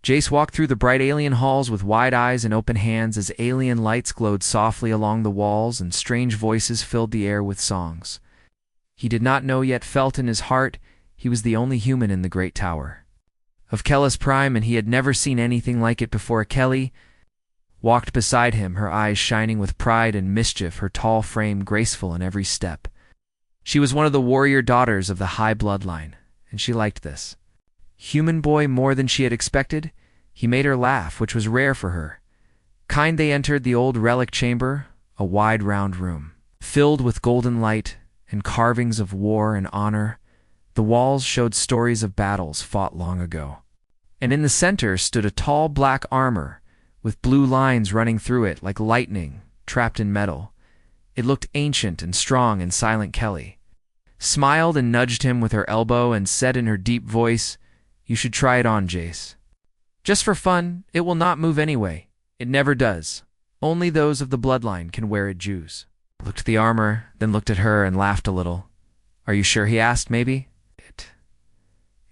Jace walked through the bright alien halls with wide eyes and open hands as alien lights glowed softly along the walls and strange voices filled the air with songs. He did not know yet felt in his heart he was the only human in the great tower of Kellis Prime, and he had never seen anything like it before. Kelly walked beside him, her eyes shining with pride and mischief, her tall frame graceful in every step. She was one of the warrior daughters of the high bloodline, and she liked this human boy more than she had expected. He made her laugh, which was rare for her. They entered the old relic chamber, a wide round room, filled with golden light and carvings of war and honor. The walls showed stories of battles fought long ago. And in the center stood a tall black armor, with blue lines running through it like lightning trapped in metal. It looked ancient and strong, and Silent Kelly smiled and nudged him with her elbow and said in her deep voice, "You should try it on, Jace. Just for fun, it will not move anyway. It never does. Only those of the bloodline can wear it." Jews looked at the armor, then looked at her and laughed a little. "Are you sure?" he asked. "Maybe.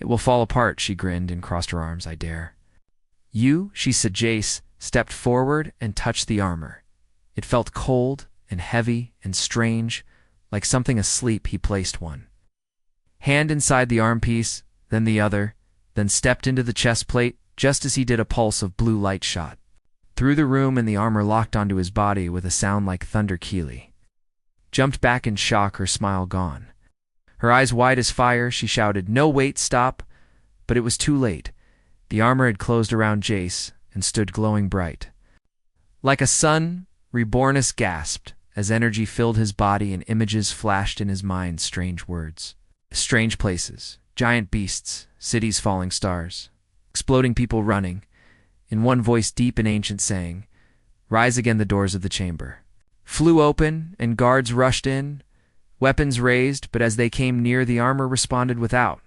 It will fall apart," she grinned and crossed her arms. "I dare." "You," she said. Jace stepped forward and touched the armor. It felt cold and heavy and strange, like something asleep. He placed one hand inside the arm piece, then the other, then stepped into the chest plate. Just as he did, a pulse of blue light shot through the room, and the armor locked onto his body with a sound like thunder. Keely jumped back in shock, her smile gone. Her eyes wide as fire, she shouted, "No, wait, stop!" But it was too late. The armor had closed around Jace and stood glowing bright like a sun. Rebornus gasped as energy filled his body and images flashed in his mind. Strange words, strange places, giant beasts, cities, falling stars, exploding people running. In one voice, deep and ancient, saying, "Rise again." The doors of the chamber flew open and guards rushed in, weapons raised, but as they came near, the armor responded without.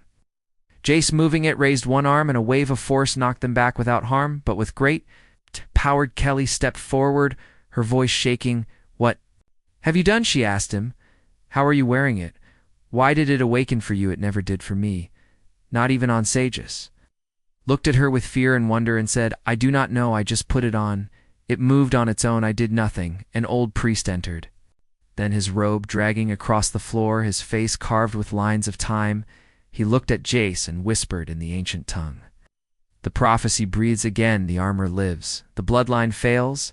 Jace, moving it, raised one arm, and a wave of force knocked them back without harm, but with great power. Kelly stepped forward, her voice shaking. "What have you done?" she asked him. "How are you wearing it? Why did it awaken for you? It never did for me, not even on Sages." Looked at her with fear and wonder and said, "I do not know. I just put it on. It moved on its own. I did nothing." An old priest entered. Then, his robe dragging across the floor, his face carved with lines of time, he looked at Jace and whispered in the ancient tongue. "The prophecy breathes again. The armor lives. The bloodline fails."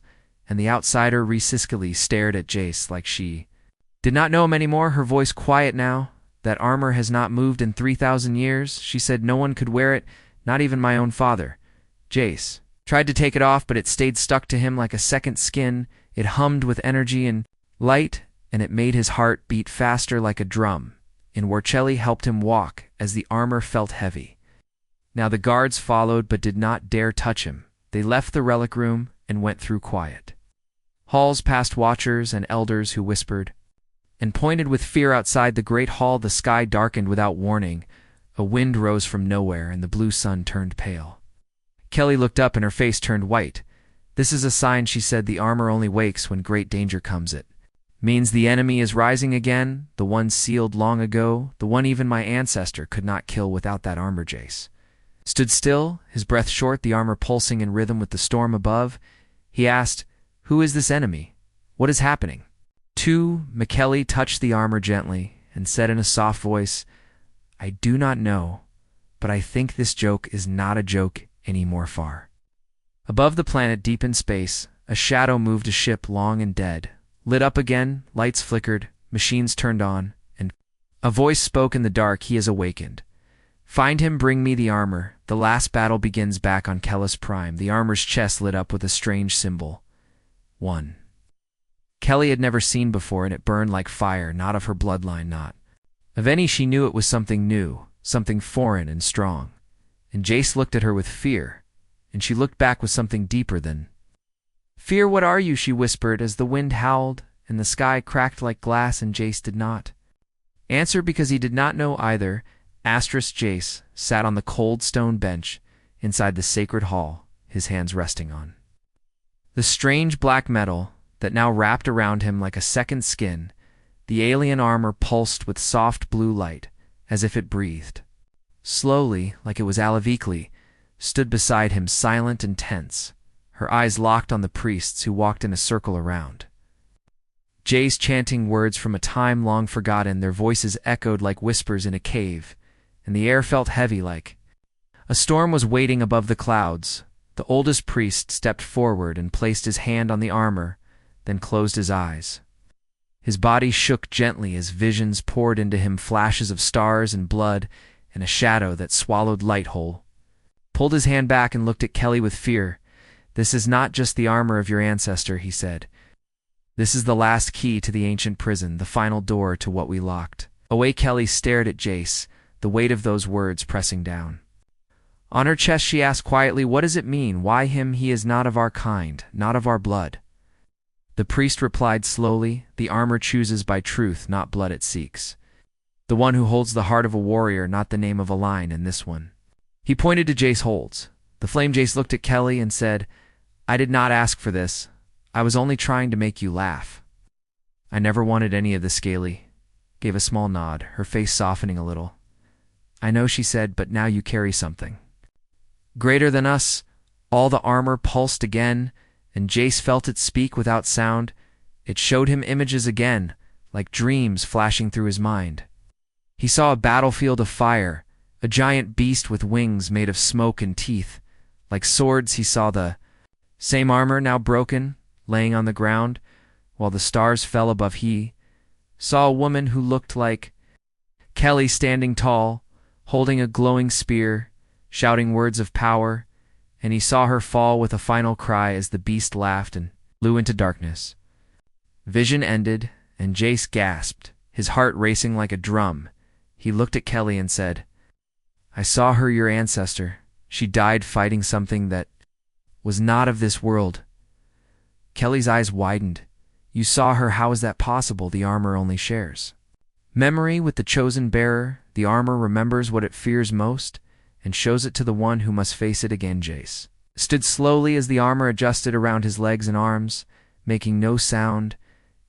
And the outsider Resiskally stared at Jace like she did not know him anymore, her voice quiet now. "That armor has not moved in 3,000 years, she said. "No one could wear it, not even my own father." Jace tried to take it off, but it stayed stuck to him like a second skin. It hummed with energy and light, and it made his heart beat faster like a drum. And Warcelli helped him walk as the armor felt heavy. Now the guards followed but did not dare touch him. They left the relic room and went through quiet halls past watchers and elders who whispered and pointed with fear outside the great hall. The sky darkened without warning. A wind rose from nowhere, and the blue sun turned pale. Kelly looked up and her face turned white. "This is a sign," she said. "The armor only wakes when great danger comes. It means the enemy is rising again, the one sealed long ago, the one even my ancestor could not kill without that armor." Jace stood still, his breath short, the armor pulsing in rhythm with the storm above. He asked, "Who is this enemy? What is happening?" McKelly touched the armor gently and said in a soft voice, "I do not know, but I think this joke is not a joke anymore." Far above the planet, deep in space, a shadow moved, a ship long and dead. Lit up again, lights flickered, machines turned on, and a voice spoke in the dark. "He has awakened. Find him, bring me the armor. The last battle begins back on Kellis Prime." The armor's chest lit up with a strange symbol. 1. Kelly had never seen before, and it burned like fire, not of her bloodline, not of any she knew. It was something new, something foreign and strong. And Jace looked at her with fear, and she looked back with something deeper than fear. "What are you?" she whispered as the wind howled and the sky cracked like glass, and Jace did not answer because he did not know either. Jace sat on the cold stone bench inside the sacred hall, his hands resting on the strange black metal that now wrapped around him like a second skin. The alien armor pulsed with soft blue light, as if it breathed slowly, like it was Alavikli, stood beside him, silent and tense, her eyes locked on the priests who walked in a circle around. Jace chanting words from a time long forgotten, their voices echoed like whispers in a cave, and the air felt heavy like a storm was waiting above the clouds. The oldest priest stepped forward and placed his hand on the armor, then closed his eyes. His body shook gently as visions poured into him, flashes of stars and blood and a shadow that swallowed light whole. Pulled his hand back and looked at Kelly with fear. "This is not just the armor of your ancestor," he said. "This is the last key to the ancient prison, the final door to what we locked." Away Kelly stared at Jace, the weight of those words pressing down. On her chest she asked quietly, "What does it mean? Why him? He is not of our kind, not of our blood." The priest replied slowly, "The armor chooses by truth, not blood it seeks. The one who holds the heart of a warrior, not the name of a line in this one." He pointed to Jace holds. The flame Jace looked at Kelly and said, "I did not ask for this. I was only trying to make you laugh." "I never wanted any of this," Scaly gave a small nod, her face softening a little. "I know," she said, "but now you carry something greater than us." All the armor pulsed again, and Jace felt it speak without sound. It showed him images again, like dreams flashing through his mind. He saw a battlefield of fire, a giant beast with wings made of smoke and teeth. Like swords, he saw the same armor, now broken, laying on the ground, while the stars fell above. He saw a woman who looked like Kelly, standing tall, holding a glowing spear, shouting words of power, and he saw her fall with a final cry as the beast laughed and flew into darkness. Vision ended, and Jace gasped, his heart racing like a drum. He looked at Kelly and said, "I saw her, your ancestor. She died fighting something that was not of this world." Kelly's eyes widened. "You saw her? How is that possible? The armor only shares memory with the chosen bearer. The armor remembers what it fears most and shows it to the one who must face it again." Jace stood slowly as the armor adjusted around his legs and arms, making no sound.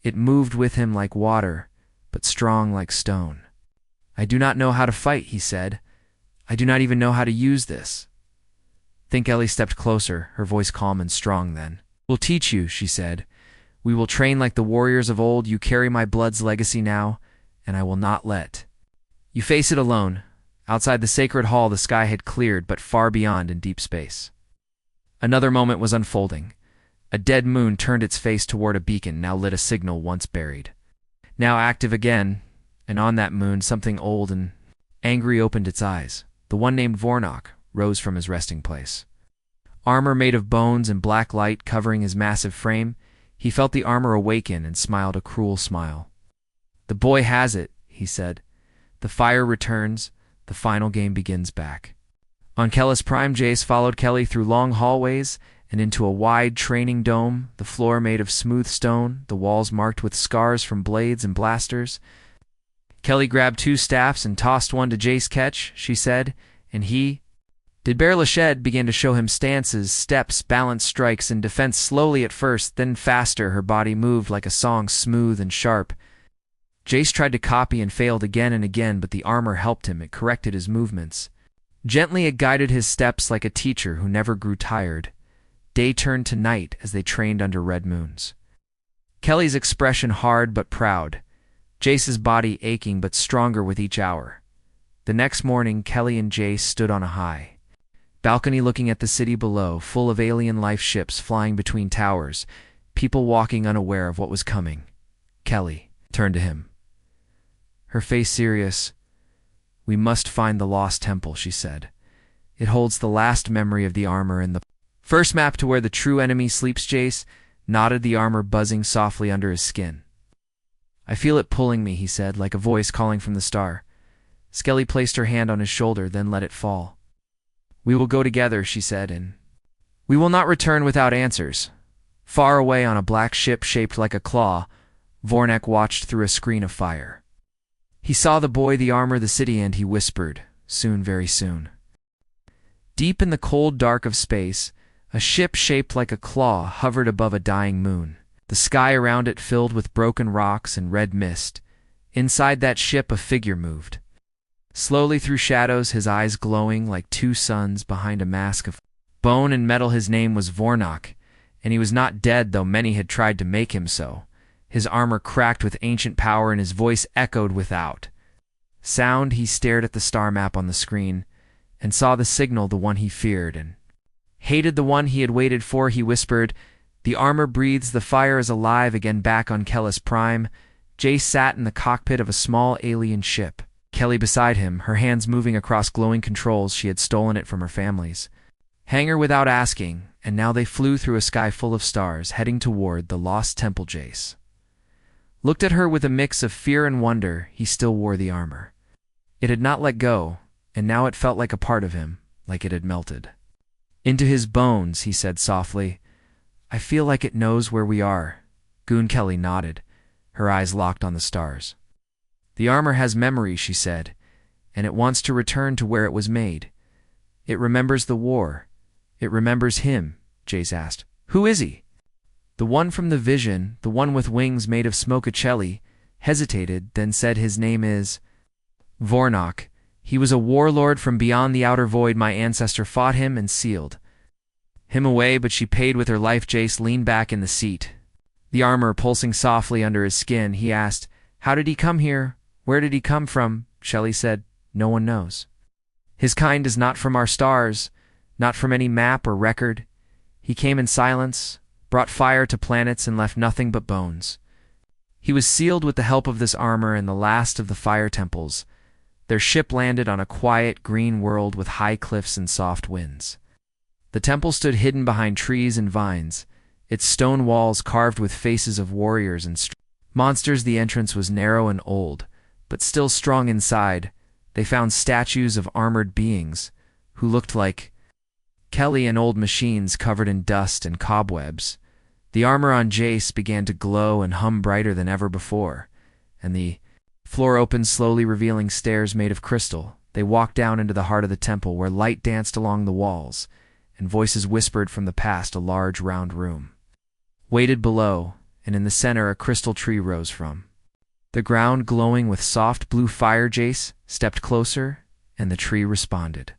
It moved with him like water, but strong like stone. "I do not know how to fight," he said. "I do not even know how to use this." Think Ellie stepped closer, her voice calm and strong then. "We'll teach you," she said. "We will train like the warriors of old. You carry my blood's legacy now, and I will not let you face it alone." Outside the sacred hall, the sky had cleared, but far beyond in deep space another moment was unfolding. A dead moon turned its face toward a beacon, now lit, a signal once buried, now active again, and on that moon something old and angry opened its eyes. The one named Vornok rose from his resting place. Armor made of bones and black light covering his massive frame, he felt the armor awaken and smiled a cruel smile. "The boy has it," he said. "The fire returns. The final game begins back." On Kellis Prime, Jace followed Kelly through long hallways and into a wide training dome, the floor made of smooth stone, the walls marked with scars from blades and blasters. Kelly grabbed 2 staffs and tossed one to Jace. "Catch," she said, and he did. Bear Lached began to show him stances, steps, balance, strikes, and defense, slowly at first, then faster. Her body moved like a song, smooth and sharp. Jace tried to copy and failed again and again, but the armor helped him. It corrected his movements. Gently it guided his steps like a teacher who never grew tired. Day turned to night as they trained under red moons. Kelly's expression hard but proud, Jace's body aching but stronger with each hour. The next morning, Kelly and Jace stood on a high balcony looking at the city below, full of alien life ships flying between towers, people walking unaware of what was coming. Kelly turned to him, her face serious. "We must find the lost temple," she said. "It holds the last memory of the armor and the first map to where the true enemy sleeps." Jace nodded, the armor buzzing softly under his skin. "I feel it pulling me," he said, like a voice calling from the star. Skelly placed her hand on his shoulder, then let it fall. "We will go together," she said, "and we will not return without answers." Far away on a black ship shaped like a claw, Vornek watched through a screen of fire. He saw the boy, the armor, the city, and he whispered, "Soon, very soon." Deep in the cold dark of space, a ship shaped like a claw hovered above a dying moon, the sky around it filled with broken rocks and red mist. Inside that ship a figure moved, Slowly through shadows, his eyes glowing like two suns behind a mask of bone and metal. His name was Vornok, and he was not dead, though many had tried to make him so. His armor cracked with ancient power, and his voice echoed without sound. He stared at the star map on the screen, and saw the signal, the one he feared and hated, the one he had waited for. He whispered, "The armor breathes, the fire is alive again." Back on Kellis Prime, Jace sat in the cockpit of a small alien ship. Kelly beside him, her hands moving across glowing controls. She had stolen it from her family's hangar without asking, and now they flew through a sky full of stars, heading toward the lost temple. Jace looked at her with a mix of fear and wonder. He still wore the armor. It had not let go, and now it felt like a part of him, like it had melted into his bones. He said softly, "I feel like it knows where we are." Goon Kelly nodded, her eyes locked on the stars. "The armor has memory," she said, "and it wants to return to where it was made. It remembers the war. It remembers him." Jace asked, "Who is he?" "The one from the vision, the one with wings made of smoke." Kelly hesitated, then said, "His name is Vornok. He was a warlord from beyond the outer void. My ancestor fought him and sealed him away, but she paid with her life." Jace leaned back in the seat, the armor pulsing softly under his skin. He asked, "How did he come here? Where did he come from?" Shelley said, "No one knows. His kind is not from our stars, not from any map or record. He came in silence, brought fire to planets, and left nothing but bones. He was sealed with the help of this armor and the last of the fire temples." Their ship landed on a quiet, green world with high cliffs and soft winds. The temple stood hidden behind trees and vines, its stone walls carved with faces of warriors and monsters. The entrance was narrow and old, but still strong inside. They found statues of armored beings who looked like Kelly and old machines covered in dust and cobwebs. The armor on Jace began to glow and hum brighter than ever before, and the floor opened slowly, revealing stairs made of crystal. They walked down into the heart of the temple, where light danced along the walls, and voices whispered from the past. A large round room waited below, and in the center a crystal tree rose from the ground, glowing with soft blue fire. Jace stepped closer, and the tree responded,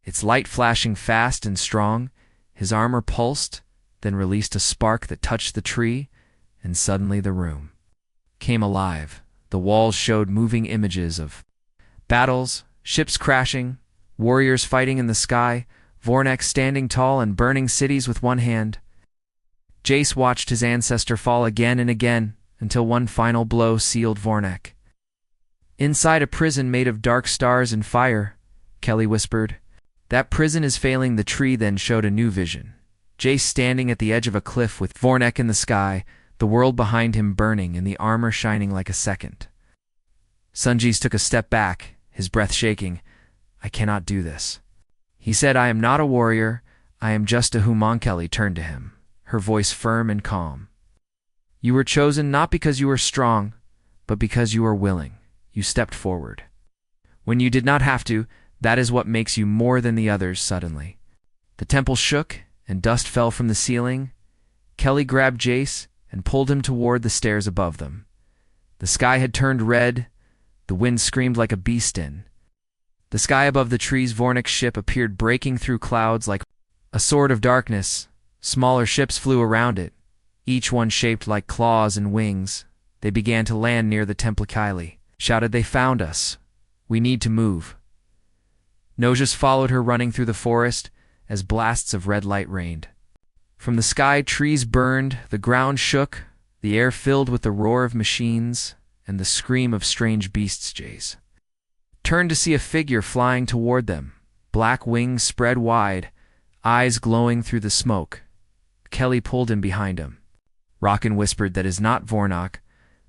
its light flashing fast and strong. His armor pulsed, then released a spark that touched the tree, and suddenly the room came alive. The walls showed moving images of battles, ships crashing, warriors fighting in the sky, Vornok standing tall and burning cities with one hand. Jace watched his ancestor fall again and again, until one final blow sealed Vornok inside a prison made of dark stars and fire. Kelly whispered, "That prison is failing." The tree then showed a new vision. Jace standing at the edge of a cliff with Vornok in the sky, the world behind him burning and the armor shining like a second. Sunjis took a step back, his breath shaking. "I cannot do this," he said. "I am not a warrior. I am just a human." Kelly turned to him, her voice firm and calm. "You were chosen not because you were strong, but because you were willing. You stepped forward when you did not have to. That is what makes you more than the others." Suddenly, the temple shook and dust fell from the ceiling. Kelly grabbed Jace and pulled him toward the stairs above them. The sky had turned red. The wind screamed like a beast in the sky above the trees. Vornok's ship appeared, breaking through clouds like a sword of darkness. Smaller ships flew around it, each one shaped like claws and wings. They began to land near the temple. Kylie shouted, "They found us. We need to move." Nojas followed her, running through the forest as blasts of red light rained from the sky. Trees burned, the ground shook, the air filled with the roar of machines and the scream of strange beasts. Jace turned to see a figure flying toward them, black wings spread wide, eyes glowing through the smoke. Kelly pulled him behind him. Rockin whispered, "That is not Vornok,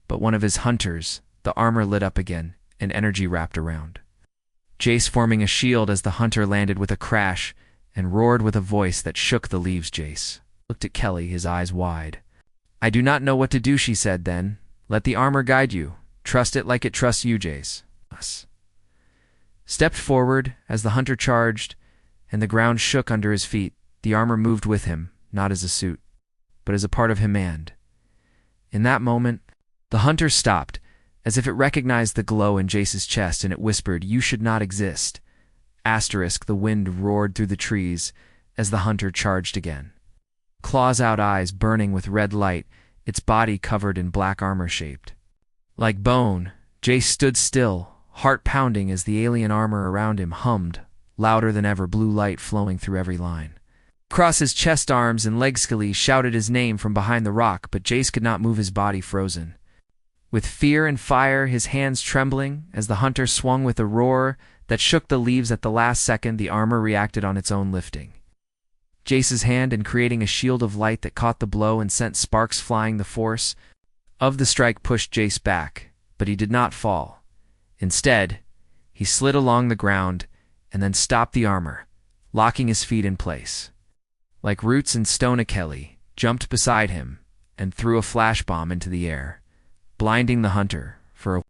but one of his hunters." The armor lit up again, and energy wrapped around Jace, forming a shield as the hunter landed with a crash and roared with a voice that shook the leaves. Jace looked at Kelly, his eyes wide. "I do not know what to do," she said then. "Let the armor guide you. Trust it like it trusts you." Jace stepped forward as the hunter charged, and the ground shook under his feet. The armor moved with him, not as a suit, but as a part of him. And in that moment, the hunter stopped, as if it recognized the glow in Jace's chest, and it whispered, "You should not exist." Asterisk, the wind roared through the trees as the hunter charged again. Claws-out eyes burning with red light, its body covered in black armor shaped. Like bone, Jace stood still, heart pounding as the alien armor around him hummed, louder than ever, blue light flowing through every line. Across his chest, arms, and leg, Skelly shouted his name from behind the rock, but Jace could not move, his body frozen. With fear and fire, his hands trembling, as the hunter swung with a roar that shook the leaves at the last second, the armor reacted on its own lifting. Jace's hand in creating a shield of light that caught the blow and sent sparks flying. The force of the strike pushed Jace back, but he did not fall. Instead, he slid along the ground and then stopped the armor, locking his feet in place. Like roots and stone, Kelly jumped beside him and threw a flash bomb into the air, blinding the hunter. For a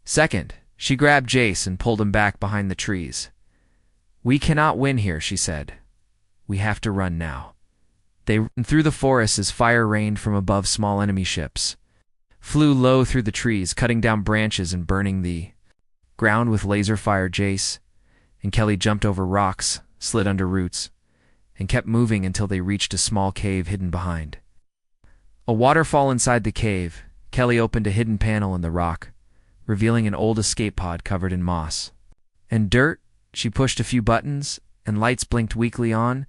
second, she grabbed Jace and pulled him back behind the trees. "We cannot win here," she said. "We have to run now." They ran through the forest as fire rained from above. Small enemy ships flew low through the trees, cutting down branches and burning the ground with laser fire. Jace and Kelly jumped over rocks, slid under roots, and kept moving until they reached a small cave hidden behind a waterfall. Inside the cave, Kelly opened a hidden panel in the rock, revealing an old escape pod covered in moss and dirt. She pushed a few buttons, and lights blinked weakly on.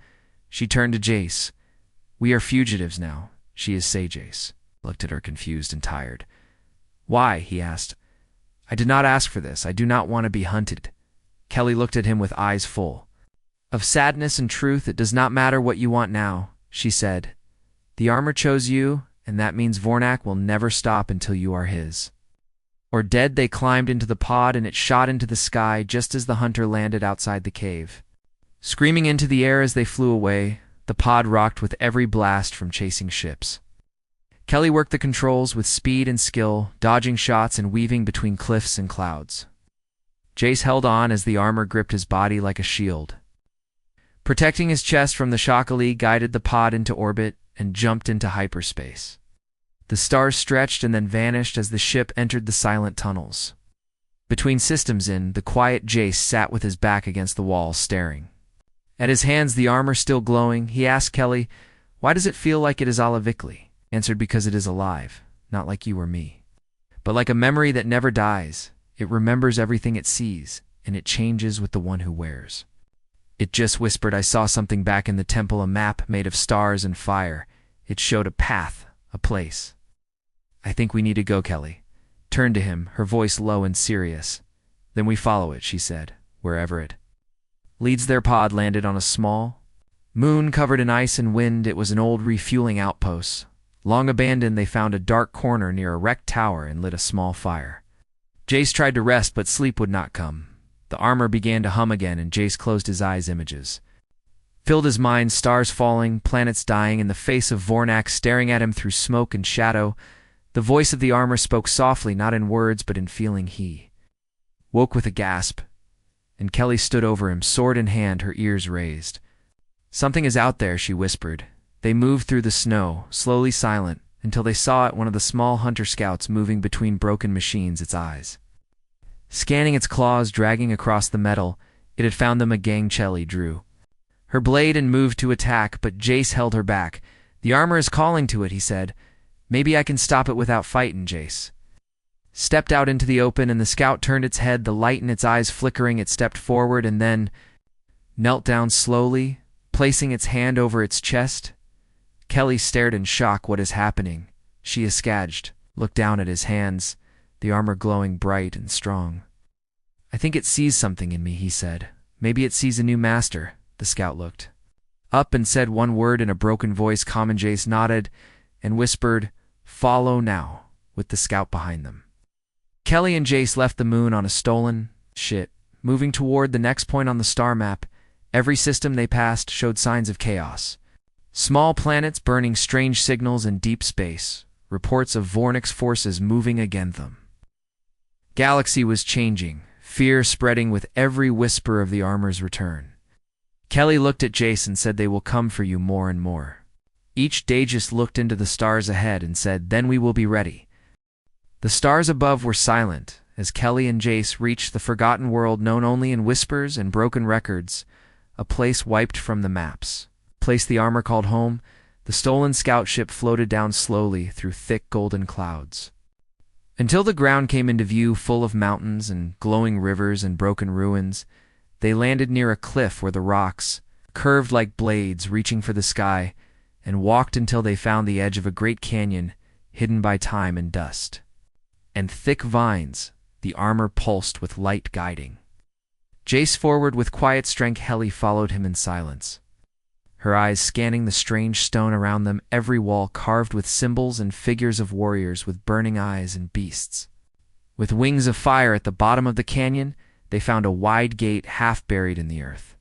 She turned to Jace. "We are fugitives now," she is say. Jace looked at her, confused and tired. "Why?" he asked. "I did not ask for this. I do not want to be hunted." Kelly looked at him with eyes full of sadness and truth. "It does not matter what you want now," she said. "The armor chose you, and that means Vornak will never stop until you are his or dead." They climbed into the pod, and it shot into the sky just as the hunter landed outside the cave. Screaming into the air as they flew away, the pod rocked with every blast from chasing ships. Kelly worked the controls with speed and skill, dodging shots and weaving between cliffs and clouds. Jace held on as the armor gripped his body like a shield, protecting his chest from the shock. Ali guided the pod into orbit and jumped into hyperspace. The stars stretched and then vanished as the ship entered the silent tunnels. Between systems, the quiet Jace sat with his back against the wall, staring at his hands, the armor still glowing. He asked Kelly, "Why does it feel like it is Alavikli?" Answered, "Because it is alive, not like you or me, but like a memory that never dies. It remembers everything it sees, and it changes with the one who wears." It just whispered, "I saw something back in the temple, a map made of stars and fire. It showed a path, a place. I think we need to go." Kelly turned to him, her voice low and serious. "Then we follow it," she said, "wherever it leads." Their pod landed on a small moon covered in ice and wind. It was an old refueling outpost. Long abandoned, they found a dark corner near a wrecked tower and lit a small fire. Jace tried to rest, but sleep would not come. The armor began to hum again, and Jace closed his eyes. Images filled his mind, stars falling, planets dying, and the face of Vornak staring at him through smoke and shadow. The voice of the armor spoke softly, not in words, but in feeling. He woke with a gasp, and Kelly stood over him, sword in hand, her ears raised. "Something is out there," she whispered. They moved through the snow, slowly silent, until they saw it, one of the small hunter scouts moving between broken machines, its eyes scanning, its claws dragging across the metal. It had found them. A gang. Kelly drew her blade and moved to attack, but Jace held her back. "The armor is calling to it," he said. "Maybe I can stop it without fighting." Jace stepped out into the open, and the scout turned its head, the light in its eyes flickering. It stepped forward and then knelt down slowly, placing its hand over its chest. Kelly stared in shock. "What is happening?" she asked, looked down at his hands, the armor glowing bright and strong. "I think it sees something in me," he said. "Maybe it sees a new master." The scout looked up and said one word in a broken voice. Common. Jace nodded and whispered, "Follow now," with the scout behind them. Kelly and Jace left the moon on a stolen ship, moving toward the next point on the star map. Every system they passed showed signs of chaos. Small planets burning strange signals in deep space, reports of Vornak's forces moving against them. Galaxy was changing, fear spreading with every whisper of the armor's return. Kelly looked at Jace and said, "They will come for you more and more." Each day just looked into the stars ahead and said, "Then we will be ready." The stars above were silent as Kelly and Jace reached the forgotten world known only in whispers and broken records, a place wiped from the maps. Place the armor called home, the stolen scout ship floated down slowly through thick golden clouds. Until the ground came into view full of mountains and glowing rivers and broken ruins, they landed near a cliff where the rocks, curved like blades reaching for the sky, and walked until they found the edge of a great canyon hidden by time and dust. And thick vines, the armor pulsed with light guiding. Jace forward with quiet strength, Helly followed him in silence, her eyes scanning the strange stone around them, every wall carved with symbols and figures of warriors with burning eyes and beasts. With wings of fire at the bottom of the canyon, they found a wide gate half buried in the earth,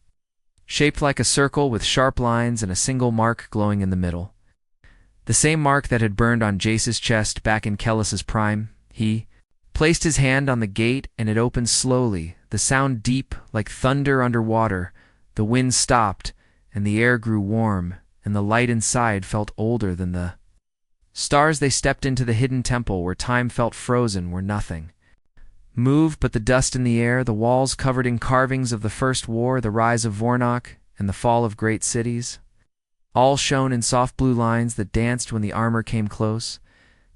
shaped like a circle with sharp lines and a single mark glowing in the middle. The same mark that had burned on Jace's chest back in Kellis's prime. He placed his hand on the gate and it opened slowly, the sound deep like thunder underwater. The wind stopped and the air grew warm, and the light inside felt older than the stars. They stepped into the hidden temple where time felt frozen, where nothing moved but the dust in the air, the walls covered in carvings of the First War, the rise of Vornok, and the fall of great cities, all shown in soft blue lines that danced when the armor came close.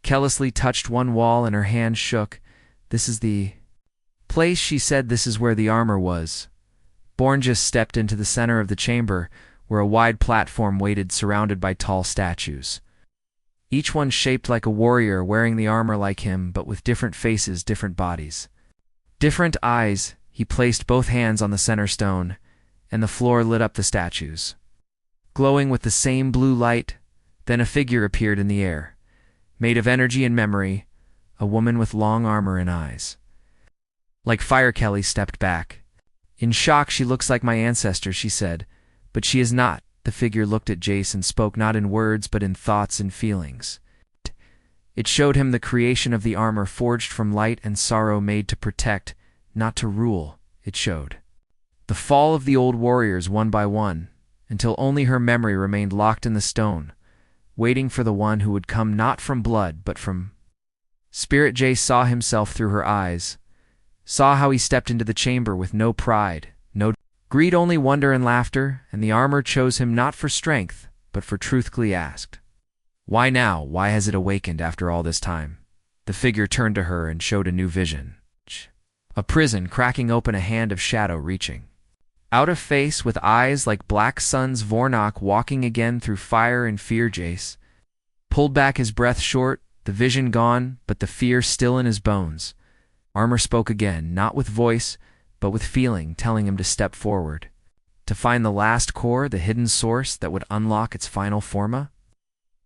Carelessly touched one wall and her hand shook. "This is the place," she said. "This is where the armor was." Born just stepped into the center of the chamber, where a wide platform waited surrounded by tall statues, each one shaped like a warrior wearing the armor like him, but with different faces, different bodies, different eyes. He placed both hands on the center stone, and the floor lit up the statues, glowing with the same blue light. Then a figure appeared in the air, made of energy and memory, a woman with long armor and eyes like fire. Kelly stepped back. In shock. "She looks like my ancestor," she said. "But she is not." The figure looked at Jace and spoke not in words but in thoughts and feelings. It showed him the creation of the armor forged from light and sorrow, made to protect, not to rule. It showed the fall of the old warriors one by one, until only her memory remained locked in the stone, waiting for the one who would come not from blood but from spirit. Jace saw himself through her eyes, saw how he stepped into the chamber with no pride, no greed, only wonder and laughter, and the armor chose him not for strength, but for truth. Glee asked, "Why now? Why has it awakened after all this time?" The figure turned to her and showed a new vision. A prison cracking open, a hand of shadow reaching out, a face with eyes like black suns. Vornok walking again through fire and fear. Jace pulled back, his breath short, the vision gone, but the fear still in his bones. Armor spoke again, not with voice, but with feeling, telling him to step forward, to find the last core, the hidden source that would unlock its final forma.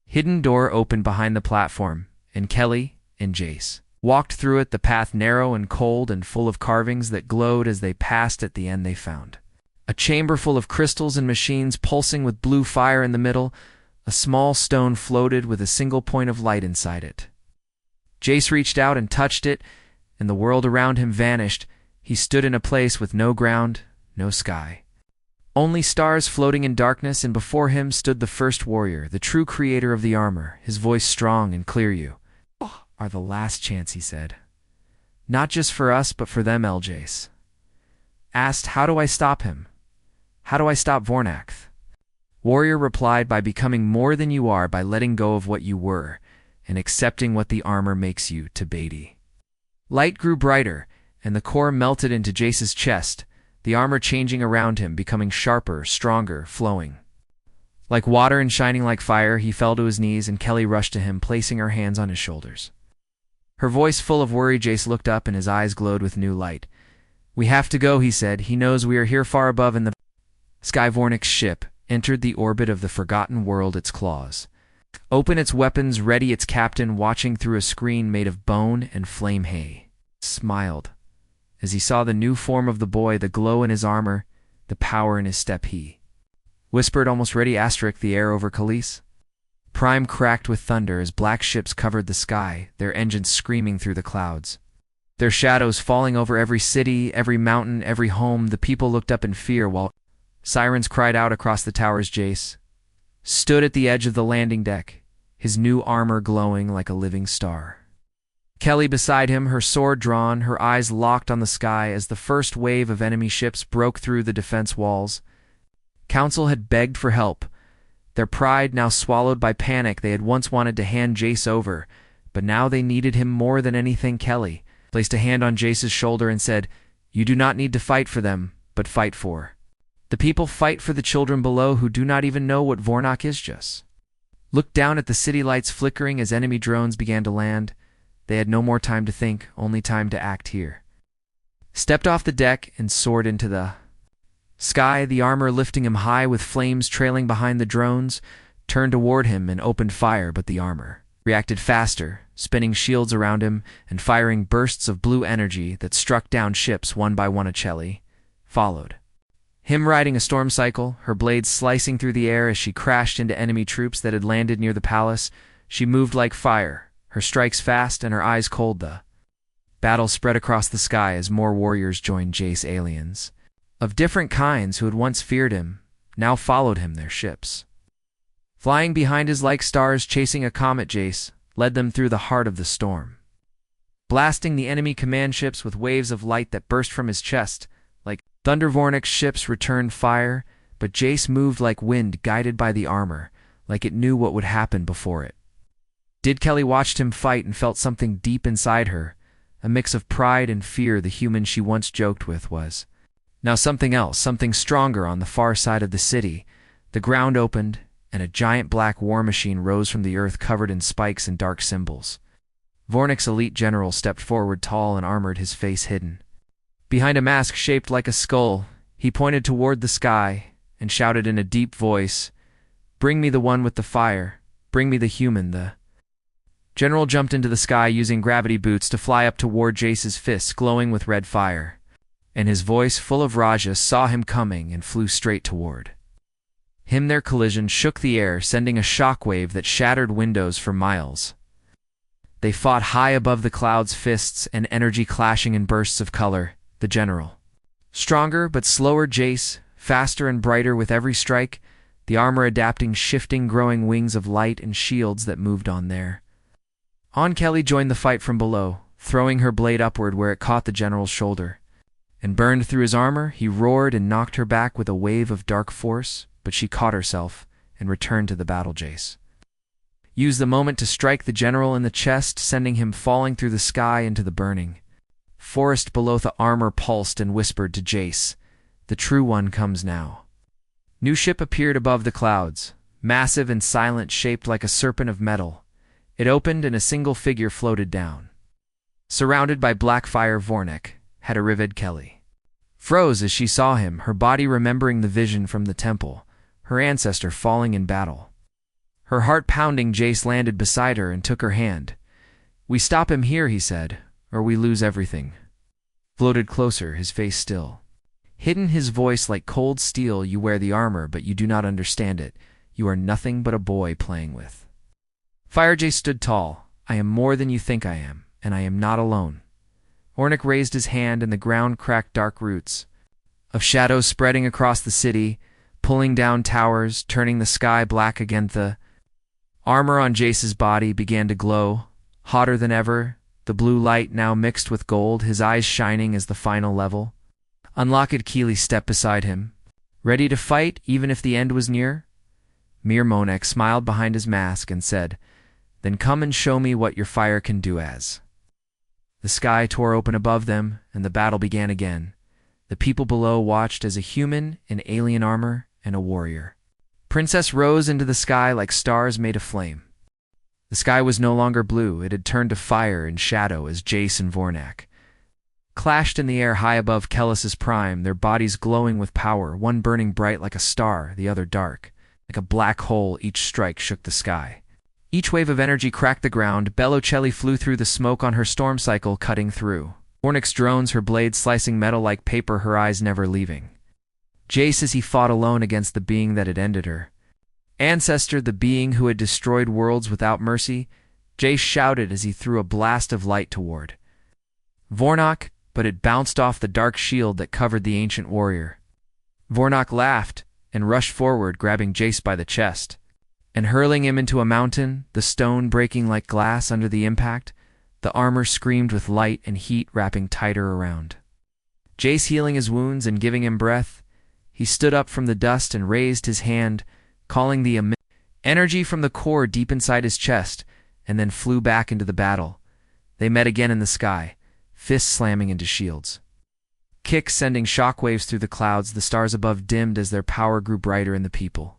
Hidden door opened behind the platform, and Kelly and Jace walked through it, the path narrow and cold and full of carvings that glowed as they passed. At the end they found a chamber full of crystals and machines pulsing with blue fire in the middle. A small stone floated with a single point of light inside it. Jace reached out and touched it, and the world around him vanished. He stood in a place with no ground, no sky, only stars floating in darkness, and before him stood the first warrior, the true creator of the armor, his voice strong and clear. "You are the last chance," he said. "Not just for us, but for them." Jace asked, "How do I stop him? How do I stop Vornok?" Warrior replied, "By becoming more than you are, by letting go of what you were, and accepting what the armor makes you to be." Light grew brighter, and the core melted into Jace's chest, the armor changing around him, becoming sharper, stronger, flowing like water and shining like fire. He fell to his knees, and Kelly rushed to him, placing her hands on his shoulders, her voice full of worry. Jace looked up, and his eyes glowed with new light. "We have to go," he said. "He knows we are here far above in the sky." Vornok's ship entered the orbit of the forgotten world, its claws open, its weapons ready. Its captain, watching through a screen made of bone and flame hay, smiled as he saw the new form of the boy, the glow in his armor, the power in his step. He whispered, "Almost ready." The air over Khalees Prime cracked with thunder as black ships covered the sky, their engines screaming through the clouds, their shadows falling over every city, every mountain, every home. The people looked up in fear while sirens cried out across the towers. Jace stood at the edge of the landing deck, his new armor glowing like a living star. Kelly beside him, her sword drawn, her eyes locked on the sky as the first wave of enemy ships broke through the defense walls. Council had begged for help. Their pride now swallowed by panic, they had once wanted to hand Jace over, but now they needed him more than anything. Kelly placed a hand on Jace's shoulder and said, "You do not need to fight for them, but fight for the people. Fight for the children below who do not even know what Vornak is." Just looked down at the city lights flickering as enemy drones began to land. They had no more time to think, only time to act here. Stepped off the deck and soared into the sky, the armor lifting him high with flames trailing behind the drones, turned toward him and opened fire, but the armor reacted faster, spinning shields around him and firing bursts of blue energy that struck down ships one by one. Kelly followed him riding a storm cycle, her blades slicing through the air as she crashed into enemy troops that had landed near the palace. She moved like fire, her strikes fast and her eyes cold. The battle spread across the sky as more warriors joined Jace. Aliens of different kinds who had once feared him now followed him, their ships flying behind us like stars chasing a comet. Jace led them through the heart of the storm, blasting the enemy command ships with waves of light that burst from his chest like thunder. Vornak's ships returned fire, but Jace moved like wind, guided by the armor, like it knew what would happen before it did. Kelly watched him fight and felt something deep inside her, a mix of pride and fear. The human she once joked with was now something else, something stronger. On the far side of the city, the ground opened, and a giant black war machine rose from the earth covered in spikes and dark symbols. Vornak's elite general stepped forward, tall and armored, his face hidden behind a mask shaped like a skull. He pointed toward the sky and shouted in a deep voice, "Bring me the one with the fire. Bring me the human." The general jumped into the sky using gravity boots to fly up toward Jace's fists glowing with red fire, and his voice full of Raja saw him coming and flew straight toward him. Their collision shook the air, sending a shockwave that shattered windows for miles. They fought high above the clouds, fists and energy clashing in bursts of color. The general stronger but slower, Jace faster and brighter with every strike, the armor adapting, shifting, growing wings of light and shields that moved on there. Kelly joined the fight from below, throwing her blade upward where it caught the general's shoulder and burned through his armor. He roared and knocked her back with a wave of dark force, but she caught herself and returned to the battle. Jace used the moment to strike the general in the chest, sending him falling through the sky into the burning forest below. The armor pulsed and whispered to Jace, "The true one comes now." New ship appeared above the clouds, massive and silent, shaped like a serpent of metal. It opened and a single figure floated down, surrounded by black fire. Vornak had arrived. Kelly froze as she saw him, her body remembering the vision from the temple, her ancestor falling in battle. Her heart pounding, Jace landed beside her and took her hand. "We stop him here," he said, "or we lose everything." Floated closer, his face still hidden, his voice like cold steel. "You wear the armor, but you do not understand it. You are nothing but a boy playing with fire." Jace stood tall. "I am more than you think I am, and I am not alone." Vornak raised his hand and the ground cracked, dark roots of shadows spreading across the city, pulling down towers, turning the sky black again. The armor on Jace's body began to glow, hotter than ever, the blue light now mixed with gold, his eyes shining as the final level unlocked. Keely stepped beside him, ready to fight even if the end was near. Mir Monek smiled behind his mask and said, "Then come and show me what your fire can do." As the sky tore open above them and the battle began again, the people below watched as a human in alien armor and a warrior princess rose into the sky like stars made of flame. The sky was no longer blue, it had turned to fire and shadow as Jace and Vornak clashed in the air high above Kellis's prime, their bodies glowing with power, one burning bright like a star, the other dark like a black hole. Each strike shook the sky. Each wave of energy cracked the ground. Bellocelli flew through the smoke on her storm cycle, cutting through Vornak's drones, her blade slicing metal like paper, her eyes never leaving Jace as he fought alone against the being that had ended her. Ancestor, the being who had destroyed worlds without mercy, Jace shouted as he threw a blast of light toward Vornak, but it bounced off the dark shield that covered the ancient warrior. Vornak laughed and rushed forward, grabbing Jace by the chest and hurling him into a mountain, the stone breaking like glass under the impact. The armor screamed with light and heat wrapping tighter around. Jace healing his wounds and giving him breath, he stood up from the dust and raised his hand, calling the energy from the core deep inside his chest, and then flew back into the battle. They met again in the sky, fists slamming into shields. Kicks sending shockwaves through the clouds, the stars above dimmed as their power grew brighter in the people.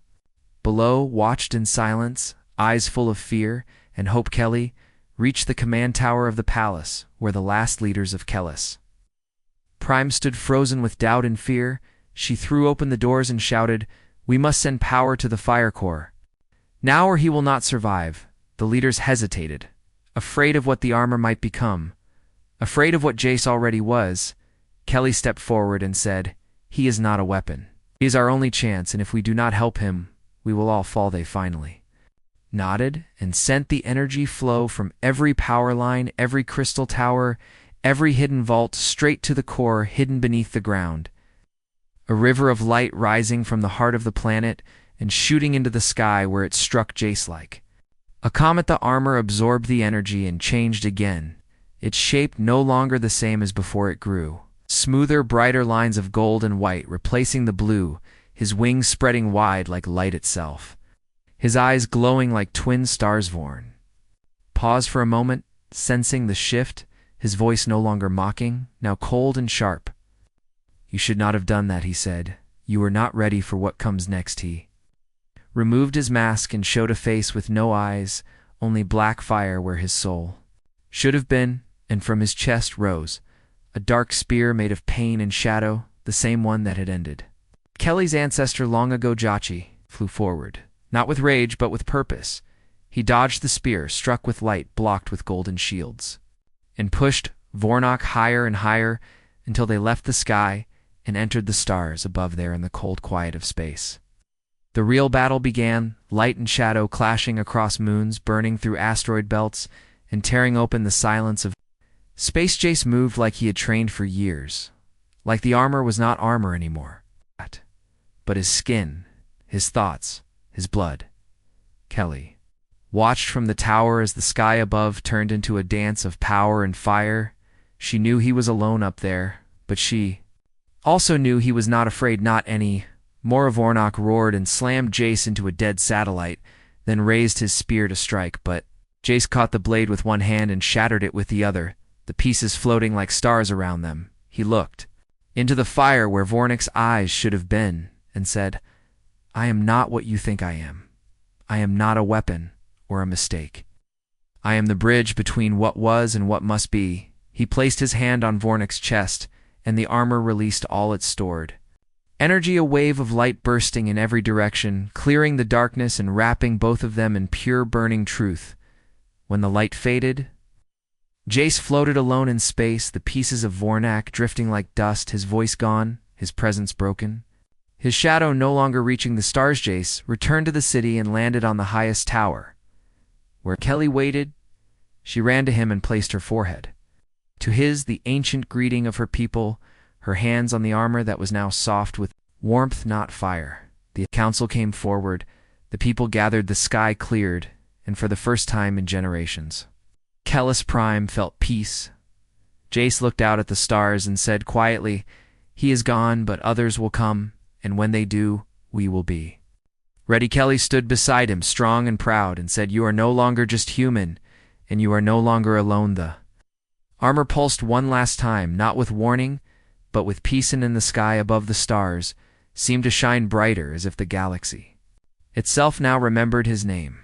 Below, watched in silence, eyes full of fear and hope, Kelly reached the command tower of the palace, where the last leaders of Kellis Prime stood frozen with doubt and fear. She threw open the doors and shouted, "We must send power to the Fire Corps now or he will not survive." The leaders hesitated, afraid of what the armor might become, afraid of what Jace already was. Kelly stepped forward and said, "He is not a weapon. He is our only chance, and if we do not help him, we will all fall." They finally nodded and sent the energy flow from every power line, every crystal tower, every hidden vault straight to the core hidden beneath the ground. A river of light rising from the heart of the planet and shooting into the sky where it struck Jace like a comet. The armor absorbed the energy and changed again, its shape no longer the same as before. It grew smoother, brighter lines of gold and white replacing the blue, his wings spreading wide like light itself, his eyes glowing like twin stars. Vorn paused for a moment, sensing the shift, his voice no longer mocking, now cold and sharp. "You should not have done that," he said. "You were not ready for what comes next." He removed his mask and showed a face with no eyes, only black fire where his soul should have been, and from his chest rose a dark spear made of pain and shadow, the same one that had ended Kelly's ancestor long ago. Jachi flew forward, not with rage but with purpose. He dodged the spear, struck with light, blocked with golden shields, and pushed Vornok higher and higher until they left the sky and entered the stars above there in the cold quiet of space. The real battle began, light and shadow clashing across moons, burning through asteroid belts, and tearing open the silence of space. Jace moved like he had trained for years, like the armor was not armor anymore, but his skin, his thoughts, his blood. Kelly watched from the tower as the sky above turned into a dance of power and fire. She knew he was alone up there, but she also knew he was not afraid, not any more. Vornok roared and slammed Jace into a dead satellite, then raised his spear to strike, but Jace caught the blade with one hand and shattered it with the other, the pieces floating like stars around them. He looked into the fire where Vornok's eyes should have been and said, "I am not what you think I am. I am not a weapon or a mistake. I am the bridge between what was and what must be." He placed his hand on Vornok's chest, and the armor released all it stored energy, a wave of light bursting in every direction, clearing the darkness and wrapping both of them in pure burning truth. When the light faded, Jace floated alone in space, the pieces of Vornak drifting like dust, his voice gone, his presence broken, his shadow no longer reaching the stars. Jace returned to the city and landed on the highest tower, where Kelly waited. She ran to him and placed her forehead to his, the ancient greeting of her people, her hands on the armor that was now soft with warmth, not fire. The council came forward, the people gathered, the sky cleared, and for the first time in generations, Kellis Prime felt peace. Jace looked out at the stars and said quietly, "He is gone, but others will come, and when they do, we will be ready." Kelly stood beside him, strong and proud, and said, "You are no longer just human, and you are no longer alone." The armor pulsed one last time, not with warning, but with peace, and in the sky above the stars seemed to shine brighter, as if the galaxy itself now remembered his name.